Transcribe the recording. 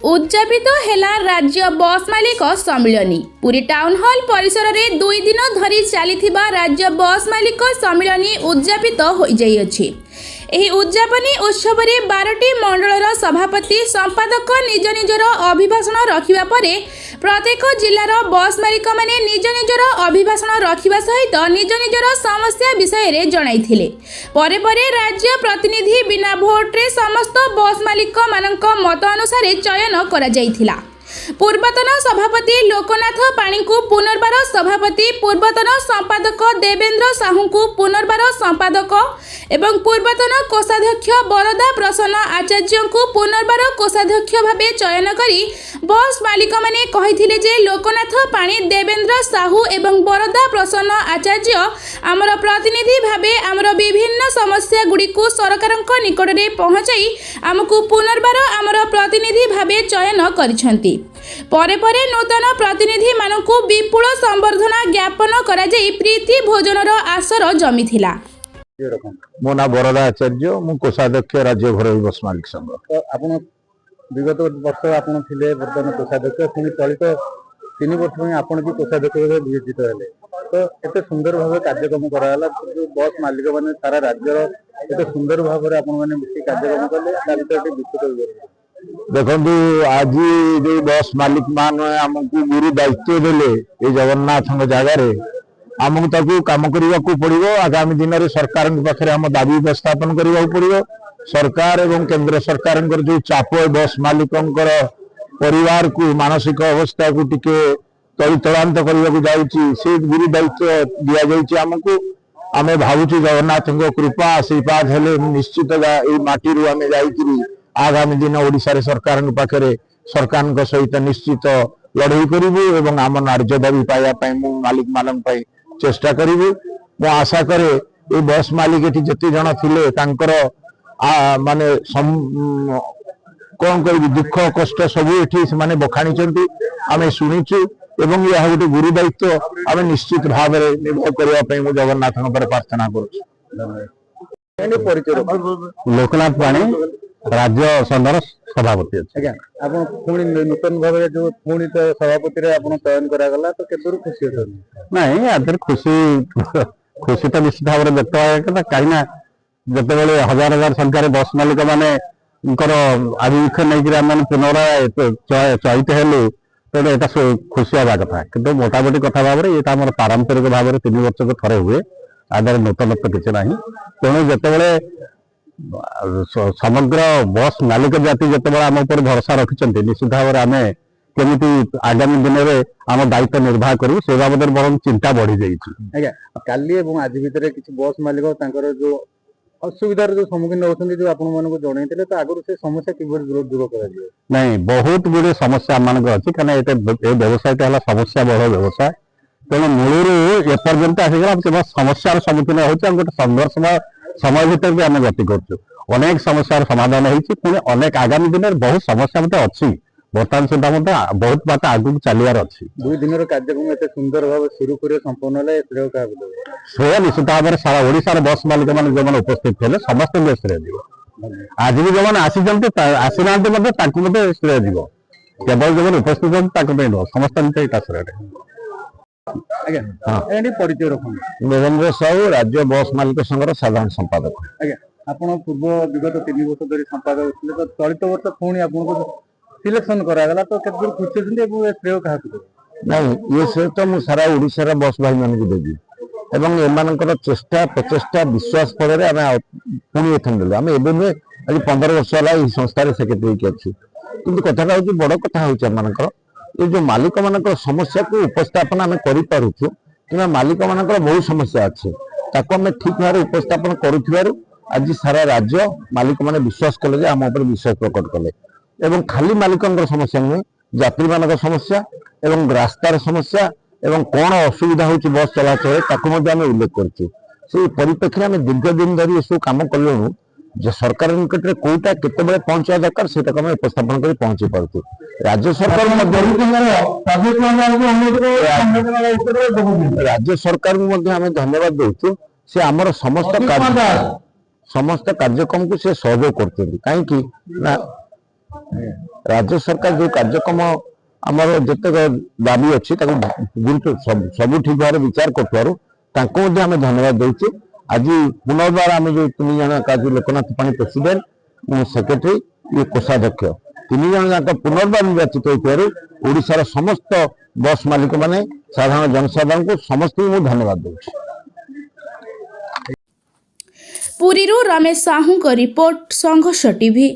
उद्यापित हेला राज्य बस मालिक सम्मिलनी पुरी टाउन हॉल परिसर में 2 दिन धरी चलीथिबा राज्य बस मालिक सम्मिलनी उद्यापित हो जाइछि। एही उद्यापनी उत्सव में 12टी मंडलर सभापति संपादक निज निजर अभिभाषण रखिबा परे प्रत्येक जिलार बस मालिक माने निज निजर अभिभाषण रखिबा सहित निज निजर समस्या विषय रे जणाइथिले। परे परे राज्य प्रतिनिधि बिना भोट रे समस्त बस मालिक मानक मत अनुसार चयन करा जाइथिला। पूर्वतन सभापति लोकनाथ पाणी को पुनर्बार सभापति, पूर्वतन संपादक देवेंद्र साहू को पुनर्बार संपादक एवं पूर्वतन कोषाध्यक्ष बरदा प्रसन्न आचार्य को पुनर्बार कोषाध्यक्ष भावे चयन करी बस मालिक माने कहिथिले जे लोकनाथ पाणी, देवेंद्र साहू एवं बरदा प्रसन्न आचार्य आमर प्रतिनिधि भावे आमर विभिन्न समस्या गुडी को सरकारक निकट रे पहुंचाई आमको पुनर्बार आमर प्रतिनिधि भावे चयन करिसंती। परे परे नूतन प्रतिनिधि मानकु विपुल संबर्धना ज्ञापन करा जाई प्रीति भोजनर आसर जमीथिला। मो ना बरदा आचार्य, मु कोषाध्यक्ष राज्य घरोई बस मालिक संघ। तो आपण विगत वर्ष आपण थिले वर्तमान कोषाध्यक्ष, पुनी चलित 3 वर्ष में आपण भी कोषाध्यक्ष नियोजित हेले। तो एते सुंदर भाव कार्यक्रम कराला जो बस मालिक माने सारा राज्य एते सुंदर भाव रे आपण माने मिसी कार्यक्रम करले ता भीतर विस्तृत देखु आज जो बस मालिक मान आमको गुरु दायित्व देले ये जगन्नाथ जगार आमको कम करने को पड़ो। आगामी दिन में सरकार पाखे आम दाबी उपस्थापन करने को पड़ो। सरकार एवं केंद्र सरकार जो चाप बस मालिक परिवार को मानसिक अवस्था को टिके तलितलांत करने को जाऊँगी से गुरु दायित्व दि जाए आमको। आम भावुँ जगन्नाथ कृपा आशीर्वाद हेले निश्चित माटी रू आम जा आगामी दिन ओडिशा रे सरकार पाखे सरकार सहित निश्चित लड़ाई करूँ एवं आम नार्य दाबी पाइबा मालिक मान चेष्टा करूँ। मु आशा करे ये बस मालिक ये जिते जन थे माने कौन कह दुख कष्ट सब ये बखाणी आम शुणुचु एवं यह गोटे गुरु दायित्व आम निश्चित भाव में निर्भर करने जगन्नाथ प्रार्थना करुँ। लोकनाथ पाणी राज्य संघर सभापति अच्छा आपण पुणी नूतन भाव जो पुणी तो सभापति रे आपण चयन करा गला तो केतुर खुशी होतनी नहीं आदर खुशी तो निश्चित भाव में व्यक्त होगा कहीं जते बेले हजार हजार संख्यार बस मालिक माने आभिमुख्य नहीं पुनराय चयित हेलु तो यहाँ खुशी हवा कथा कि मोटामोटी कथा भाव में ये आम पारंपरिक भाव में 3 वर्ष थे हुए आधार नूतनत्व किसी ना तेणु जिते समग्र बस मालिक जाति जिते आम उपर भरोसा रखिंट निश्चित भाव में आम केमी आगामी दिन में आम दायित्व निर्वाह करूँ से बाबद बरं चिंता बढ़ी जाइए। काली एवं आज भितर किसी बस मालिक जो असुविधार जो सम्मुखीन होती जो आपण मानक जनईले तो आगुरी से समस्या किभली दूर कर नहीं बहुत गुड़े समस्या आम अच्छी कहीं व्यवसाय समस्या बड़ व्यवसाय तेणु मूलर एपर्यंत आसिक समस्यार सम्मुखीन होते गोटे संघर्ष समय भीतर भी आम गति कर अनेक समस्यार समाधान होती अनेक आगामी दिन में बहुत समस्या मत अच्छी बर्तमान सुधा बहुत बात आगू चलियार अच्छी 2 दिन कार्यक्रम एत सुंदर भाव सुरुखुरी संपन्न श्रेय निश्चित भाव में सारा ओडिशार बस मालिक मैंने जो उपस्थित थे समस्त श्रेय दिव आज भी जो आसी आसीना श्रेय दिव केवल जो उपस्थित होती समस्त श्रेय परिचय रख देवेंद्र साहू राज्य बस मालिक संघर साधारण संपादक। आपण पूर्व विगत 3 वर्ष धरी संपादक थे तो चलित वर्ष पुणी आपको सिलेक्शन करागला तो केते खुशी होती श्रेय क्या नहीं ये श्रेय तो मुझे सारा ओडिशा बस भाई मानक देवी एवं एम चेष्टा प्रचेषा विश्वास फल पुणी एथन आम एवं आज 15 वर्ष है संस्थार सेक्रेटरी अच्छी कि कथा हूँ बड़ कथा हूँ ये जो मालिक मान समस्या को उपस्थापन आम करूँ कि मालिक मान बहुत समस्या अच्छे आम ठीक भाव उपस्थापन करूँ आज सारा राज्य मालिक मैंने विश्वास कले आम विश्वास प्रकट कले एवं खाली मालिक समस्या नुहे यात्री मान समस्या एवं रास्तार समस्या एवं कौन असुविधा हो बस चलाचल ताकू उल्लेख कर परिप्रेक्षी में दीर्घ दिन धरी सब कम कलु सरकार निकट में कौटा केते पहुंचा दरकार से उपस्थापन कर पहुंची पार्टी राज्य सरकार राज्य सरकार धन्यवाद देचु से आमर समस्त कार्यक्रम को से सहयोग कर कहीं राज्य सरकार जो कार्यक्रम आमर जिते दाबी अच्छी गुरुत्व सब ठीक भाव विचार करुँ आम धन्यवाद देचे। आज पुनर्बार आम जो 3 जन का लोकनाथ पाणी प्रेसिडेंट सेक्रेटरी ये कोषाध्यक्ष 3 जन जाक पुनर्बार निर्वाचित होशार समस्त बस मालिक माने साधारण जनसाधारण को समस्त मु धन्यवाद दूँ। पुरीरू रमेश साहू को रिपोर्ट संघर्ष टीवी।